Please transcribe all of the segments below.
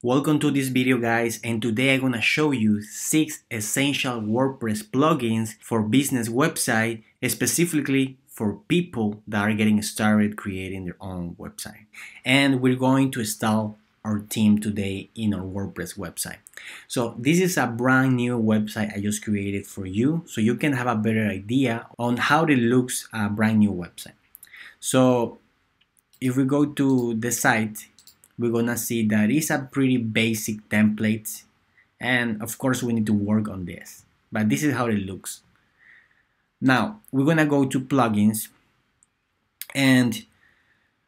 Welcome to this video guys, and today I'm gonna show you 6 essential WordPress plugins for business website, specifically for people that are getting started creating their own website. And we're going to install our theme today in our WordPress website. So this is a brand new website I just created for you so you can have a better idea on how it looks a brand new website. So if we go to the site, we're gonna see that it's a pretty basic template, and of course we need to work on this, but this is how it looks. Now we're gonna go to plugins, and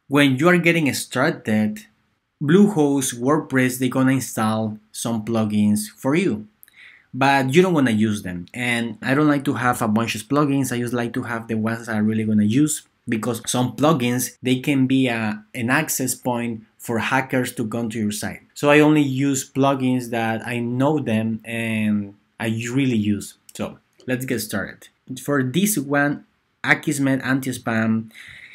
when you are getting started, Bluehost, WordPress, they're gonna install some plugins for you, but you don't want to use them. And I don't like to have a bunch of plugins. I just like to have the ones I really gonna use, because some plugins, they can be an access point for hackers to come to your site. So I only use plugins that I know them and I really use. So let's get started. For this one, Akismet anti-spam,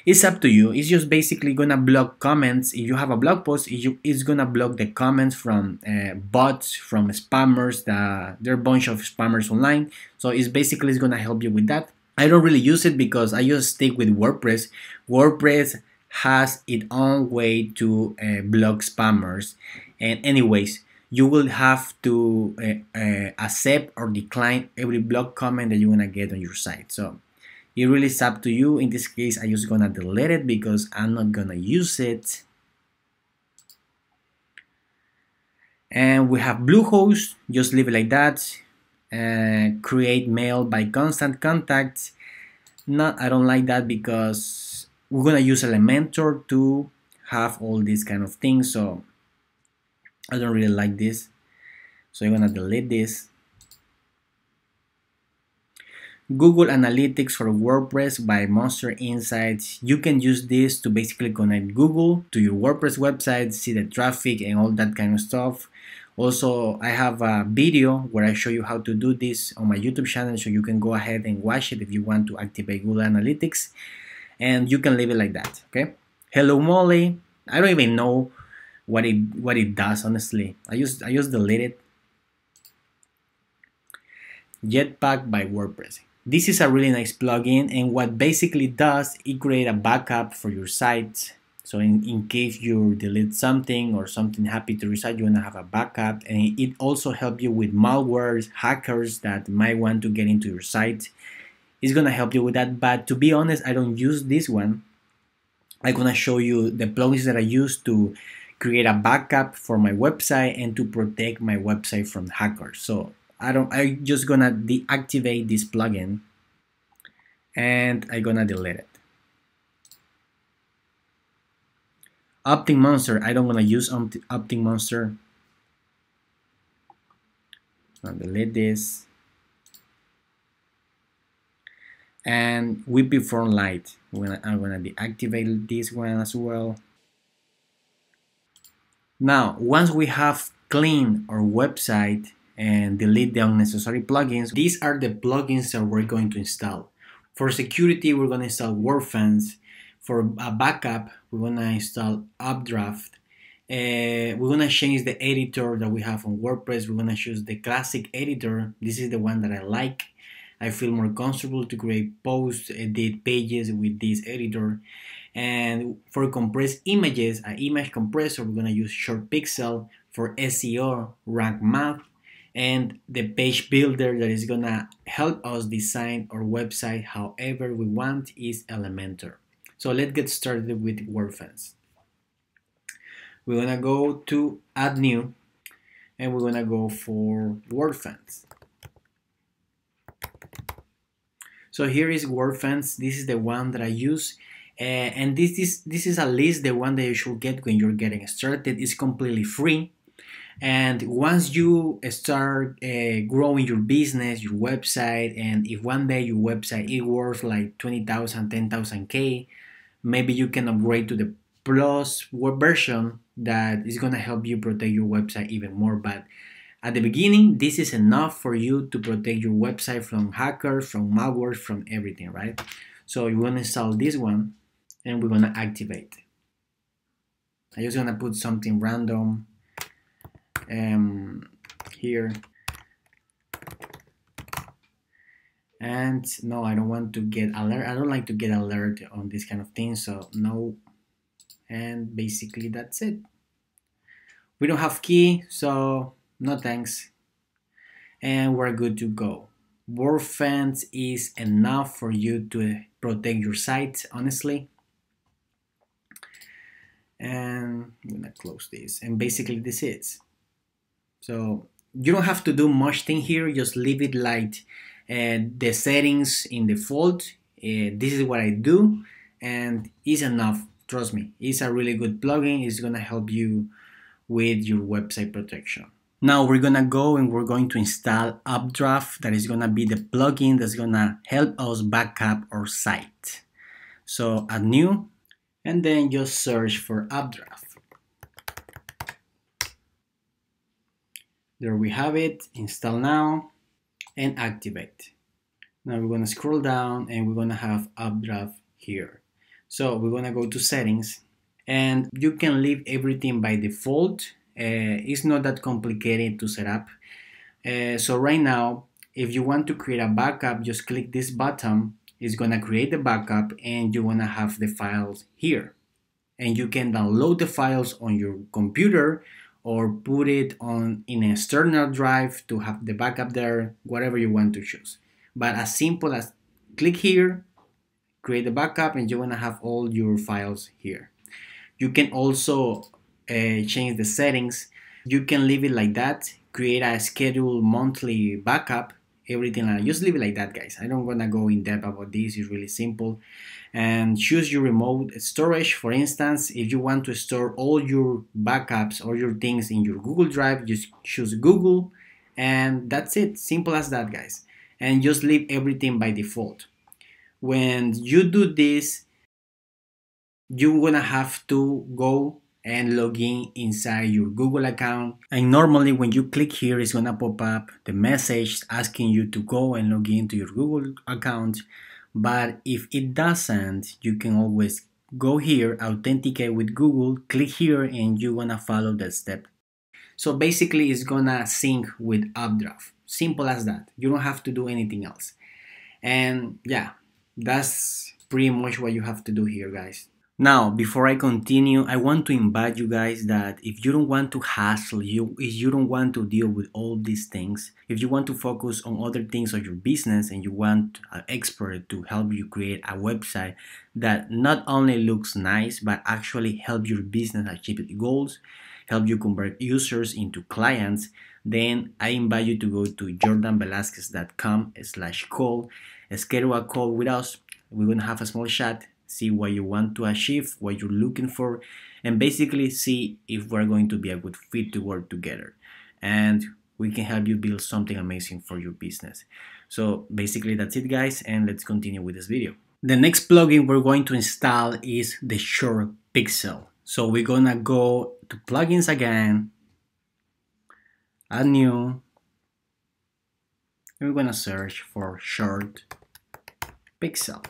it's up to you. It's just basically gonna block comments. If you have a blog post, it's gonna block the comments from bots, from spammers. There are a bunch of spammers online. So it's gonna help you with that. I don't really use it because I just stick with WordPress. WordPress has its own way to block spammers. And anyways, you will have to accept or decline every blog comment that you're gonna get on your site. So it really is up to you. In this case, I'm just gonna delete it because I'm not gonna use it. And we have Bluehost, just leave it like that. Create mail by constant contact. I don't like that because we're gonna use Elementor to have all these kind of things, so I don't really like this. So I'm gonna delete this. Google Analytics for WordPress by Monster Insights. You can use this to basically connect Google to your WordPress website, see the traffic and all that kind of stuff. Also, I have a video where I show you how to do this on my YouTube channel, so you can go ahead and watch it if you want to activate Google Analytics, and you can leave it like that. Okay. Hello Molly. I don't even know what it does, honestly. I just delete it. Jetpack by WordPress. This is a really nice plugin, and what basically does, it create a backup for your site. So in case you delete something or something happens to your site, you want to have a backup. And it also helps you with malwares, hackers that might want to get into your site. It's going to help you with that. But to be honest, I don't use this one. I'm going to show you the plugins that I use to create a backup for my website and to protect my website from hackers. So I'm just going to deactivate this plugin and I'm going to delete it. Opting Monster, I don't want to use Opting Monster. I'll delete this. And WP Lite, I'm gonna deactivate this one as well. Now, once we have cleaned our website and delete the unnecessary plugins, these are the plugins that we're going to install. For security, we're gonna install WordFence. For a backup, we're gonna install Updraft. We're gonna change the editor that we have on WordPress. We're gonna choose the classic editor. This is the one that I like. I feel more comfortable to create posts, edit pages with this editor. And for compressed images, an image compressor, we're gonna use Short Pixel. For SEO, Rank Math. And the page builder that is gonna help us design our website however we want is Elementor. So let's get started with WordFence. We're gonna go to Add New, and we're gonna go for WordFence. So here is WordFence. This is the one that I use, and this is at least the one that you should get when you're getting started. It's completely free, and once you start growing your business, your website, and if one day your website is worth like 20,000, 10,000K, maybe you can upgrade to the plus version that is gonna help you protect your website even more. But at the beginning, this is enough for you to protect your website from hackers, from malware, from everything, right? So you're gonna install this one and we're gonna activate. I'm just gonna put something random. here. And no, I don't want to get alert. I don't like to get alert on this kind of thing, so no. And basically that's it. We don't have key, so no thanks. And we're good to go. WordFence is enough for you to protect your site, honestly. And I'm gonna close this, and basically this is. So you don't have to do much thing here, just leave it like the settings in default. This is what I do, and it's enough. Trust me, it's a really good plugin. It's gonna help you with your website protection. Now we're gonna go and we're going to install Updraft. That is gonna be the plugin that's gonna help us back up our site. So add new, and then just search for Updraft. There we have it. Install now and activate. Now we're gonna scroll down and we're gonna have Updraft here. So we're gonna go to settings, and you can leave everything by default. It's not that complicated to set up. So right now, if you want to create a backup, just click this button. It's gonna create the backup, and you wanna have the files here. And you can download the files on your computer or put it on in an external drive to have the backup there, whatever you want to choose. But as simple as click here, create the backup, and you wanna have all your files here. You can also change the settings. You can leave it like that, create a scheduled monthly backup, everything like that. Just leave it like that, guys. I don't wanna go in depth about this. It's really simple. And choose your remote storage. For instance, if you want to store all your backups or your things in your Google Drive, just choose Google, and that's it. Simple as that, guys. And just leave everything by default. When you do this, you're gonna have to go and log in inside your Google account. And normally when you click here, it's gonna pop up the message asking you to go and log into your Google account. But if it doesn't, you can always go here, authenticate with Google, click here, and you're gonna follow that step. So basically it's gonna sync with Updraft. Simple as that. You don't have to do anything else. And yeah, that's pretty much what you have to do here, guys. Now, before I continue, I want to invite you guys that if you don't want to hassle, if you don't want to deal with all these things, if you want to focus on other things of your business and you want an expert to help you create a website that not only looks nice, but actually help your business achieve its goals, help you convert users into clients, then I invite you to go to jordanvelasquez.com/call, schedule a call with us. We're going to have a small chat, see what you want to achieve, what you're looking for, and basically see if we're going to be a good fit to work together. And we can help you build something amazing for your business. So basically that's it, guys, and let's continue with this video. The next plugin we're going to install is the Short Pixel. So we're gonna go to plugins again, add new, and we're gonna search for Short Pixel.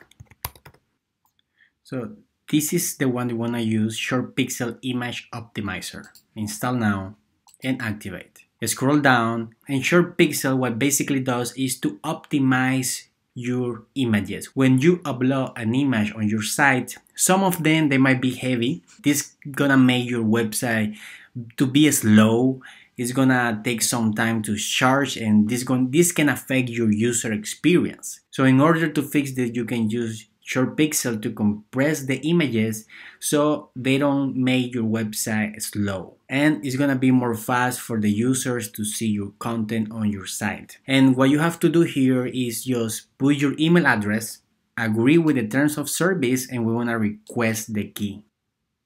So this is the one you want to use, Short Pixel Image Optimizer. Install now and activate. Scroll down, and Short Pixel what basically does is to optimize your images. When you upload an image on your site, some of them they might be heavy. This gonna make your website to be slow. It's gonna take some time to charge, and this can affect your user experience. So in order to fix this, you can use Short Pixel to compress the images so they don't make your website slow, and it's gonna be more fast for the users to see your content on your site. And what you have to do here is just put your email address, agree with the terms of service, and we wanna request the key.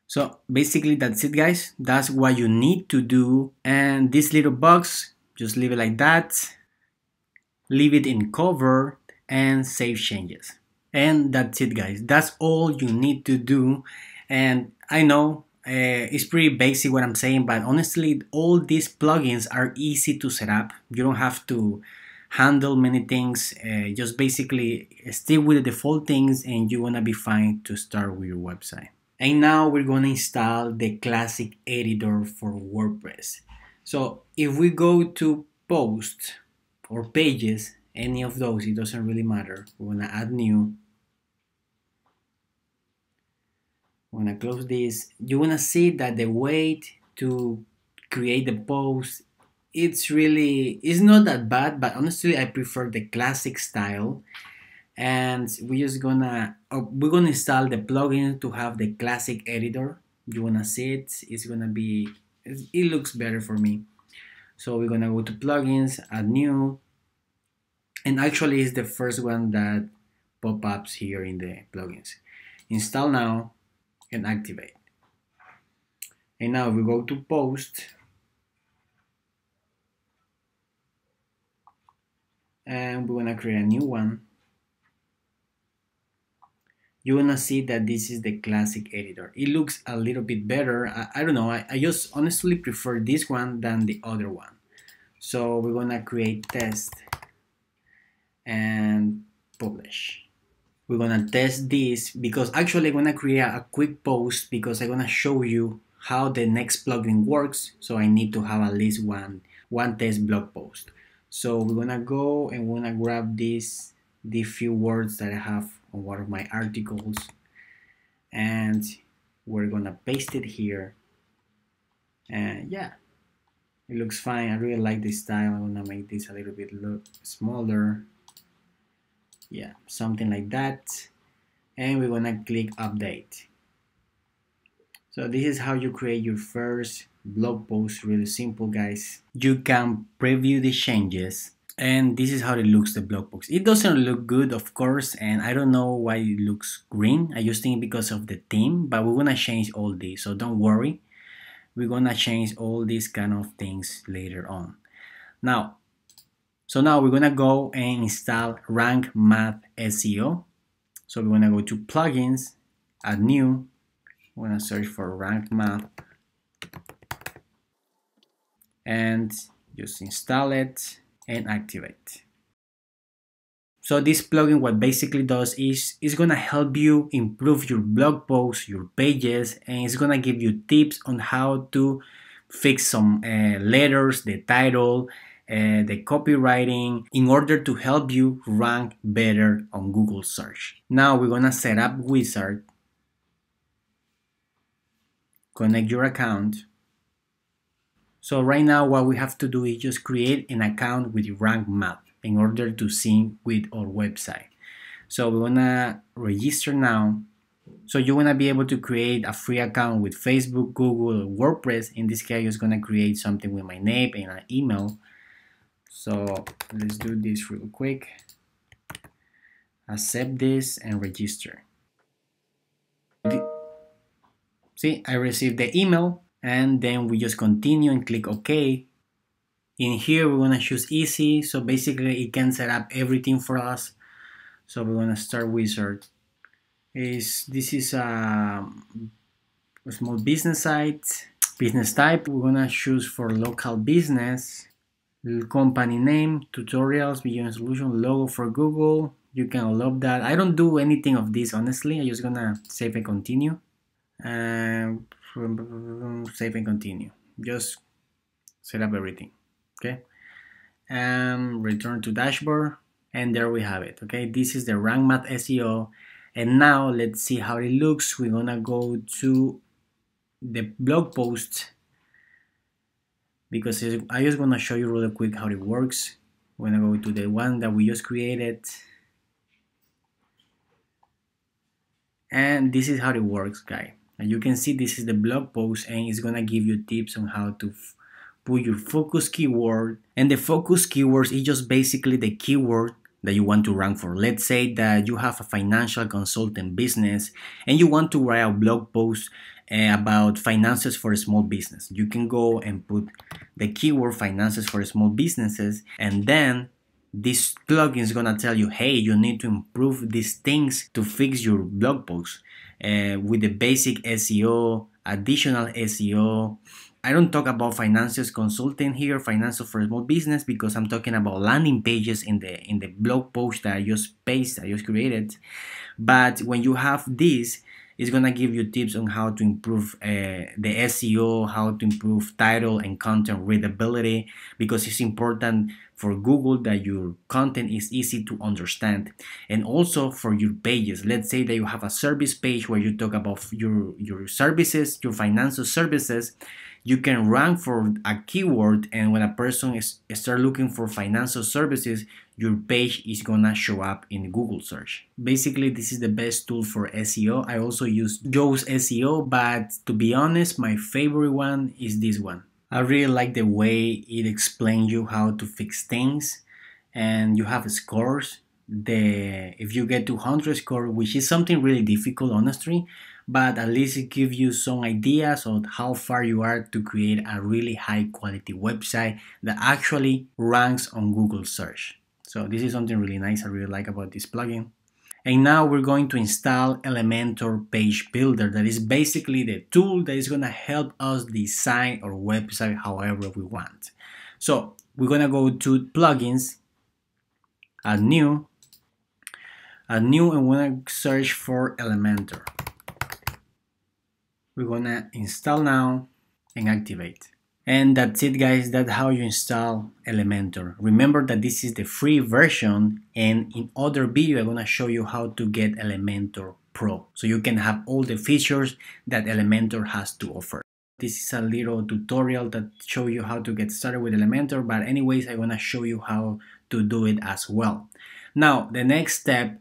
So basically that's it, guys. That's what you need to do. And this little box, just leave it like that, leave it in cover, and save changes. And that's it, guys. That's all you need to do. And I know it's pretty basic what I'm saying, but honestly, all these plugins are easy to set up. You don't have to handle many things. Just basically stick with the default things, and you're gonna be fine to start with your website. And now we're gonna install the classic editor for WordPress. So if we go to post or pages, any of those, it doesn't really matter. We're gonna add new. When I close this, you wanna see that the way to create the post, it's not that bad, but honestly I prefer the classic style. And we're gonna install the plugin to have the classic editor. You wanna see it, it looks better for me. So we're gonna go to plugins, add new, and actually it's the first one that pop-ups here in the plugins. Install now and activate. And now we go to post, and we're gonna create a new one. You're gonna see that this is the classic editor. It looks a little bit better. I don't know, I just honestly prefer this one than the other one. So we're gonna create test and publish. We're gonna test this because actually I'm gonna create a quick post because I'm gonna show you how the next plugin works. So I need to have at least one test blog post. So we're gonna go and we're gonna grab the few words that I have on one of my articles, and we're gonna paste it here. And yeah, it looks fine. I really like this style. I'm gonna make this a little bit smaller. Yeah, something like that. And we're gonna click update. So this is how you create your first blog post. Really simple, guys. You can preview the changes, and this is how it looks, the blog post. It doesn't look good, of course, and I don't know why it looks green. I just think because of the theme, but we're gonna change all this, so don't worry. We're gonna change all these kind of things later on. Now we're gonna go and install Rank Math SEO. So we're gonna go to plugins, add new. We're gonna search for Rank Math and just install it and activate. So this plugin, what basically does is it's gonna help you improve your blog posts, your pages, and it's gonna give you tips on how to fix some letters, the title, the copywriting, in order to help you rank better on Google search. Now we're gonna set up wizard, connect your account. So right now what we have to do is just create an account with Rank Math in order to sync with our website. So we're gonna register now. So you wanna be able to create a free account with Facebook, Google, or WordPress. In this case, I'm just gonna create something with my name and an email. So let's do this real quick. Accept this and register. See, I received the email, and then we just continue and click OK. In here, we're gonna choose easy. So basically, it can set up everything for us. So we're gonna start wizard. This is a small business site. Business type, we're gonna choose for local business. Company name, tutorials, beyond solution, logo for Google. You can love that. I don't do anything of this, honestly. I'm just gonna save and continue. Save and continue. Just set up everything. Okay. Return to dashboard, and there we have it. Okay, this is the Rank Math SEO, and now let's see how it looks. We're gonna go to the blog post because I just want to show you really quick how it works. We're gonna go to the one that we just created, and this is how it works, guys. And you can see this is the blog post, and it's gonna give you tips on how to put your focus keyword. And the focus keywords is just basically the keyword that you want to rank for. Let's say that you have a financial consultant business and you want to write a blog post about finances for a small business. You can go and put the keyword finances for small businesses, and then this plugin is gonna tell you, hey, you need to improve these things to fix your blog post with the basic SEO, additional SEO. I don't talk about finances consulting here, finances for small business, because I'm talking about landing pages in the blog post that I just created. But when you have this, It's gonna give you tips on how to improve the SEO, how to improve title and content readability, because it's important for Google that your content is easy to understand, and also for your pages. Let's say that you have a service page where you talk about your services, your financial services. You can rank for a keyword, and when a person start looking for financial services, your page is gonna show up in Google search. Basically, this is the best tool for SEO. I also use Yoast SEO, but to be honest, my favorite one is this one. I really like the way it explains you how to fix things, and you have scores. If you get to 100 score, which is something really difficult, honestly, but at least it gives you some ideas on how far you are to create a really high quality website that actually ranks on Google search. So this is something really nice I really like about this plugin. And now we're going to install Elementor Page Builder. That is basically the tool that is going to help us design our website however we want. So we're going to go to plugins, add new, and we're going to search for Elementor. We're going to install now and activate. And that's it, guys. That's how you install Elementor. Remember that this is the free version, and in other video I'm going to show you how to get Elementor Pro, so you can have all the features that Elementor has to offer. This is a little tutorial that shows you how to get started with Elementor, but anyways, I'm going to show you how to do it as well. Now, the next step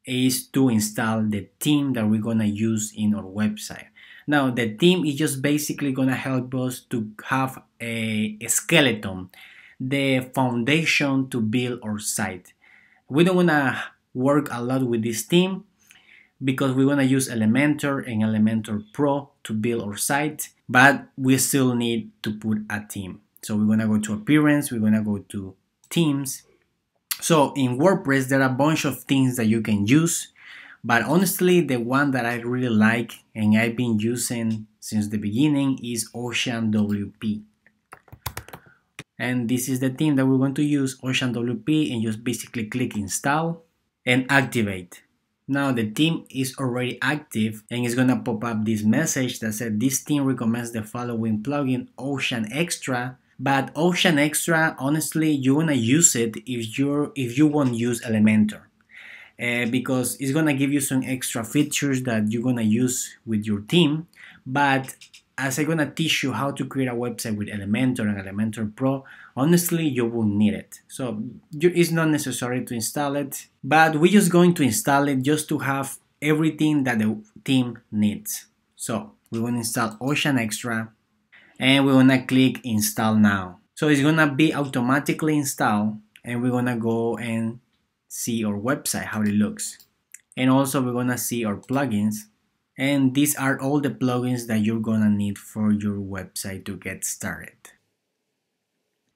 is to install the theme that we're going to use in our website. Now, the theme is just basically going to help us to have a skeleton, the foundation to build our site. We don't want to work a lot with this theme because we want to use Elementor and Elementor Pro to build our site, but we still need to put a theme. So we're going to go to Appearance, we're going to go to Themes. So in WordPress, there are a bunch of things that you can use. But honestly, the one that I really like and I've been using since the beginning is Ocean WP. And this is the theme that we're going to use, Ocean WP, and just basically click install and activate. Now the theme is already active and it's going to pop up this message that said this theme recommends the following plugin, Ocean Extra. But Ocean Extra, honestly, you want to use it if you won't use Elementor. Because it's gonna give you some extra features that you're gonna use with your team. But as I'm gonna teach you how to create a website with Elementor and Elementor Pro, honestly, you won't need it. So it's not necessary to install it, but we're just going to install it just to have everything that the team needs. So we're gonna install Ocean Extra and we're gonna click install now. So it's gonna be automatically installed, and we're gonna go and see our website, how it looks. And also we're gonna see our plugins, and these are all the plugins that you're gonna need for your website to get started.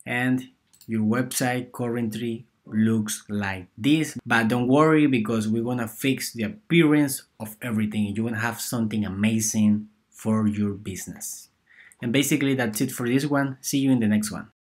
And your website currently looks like this, but don't worry because we're gonna fix the appearance of everything. You're gonna have something amazing for your business. And basically that's it for this one. See you in the next one.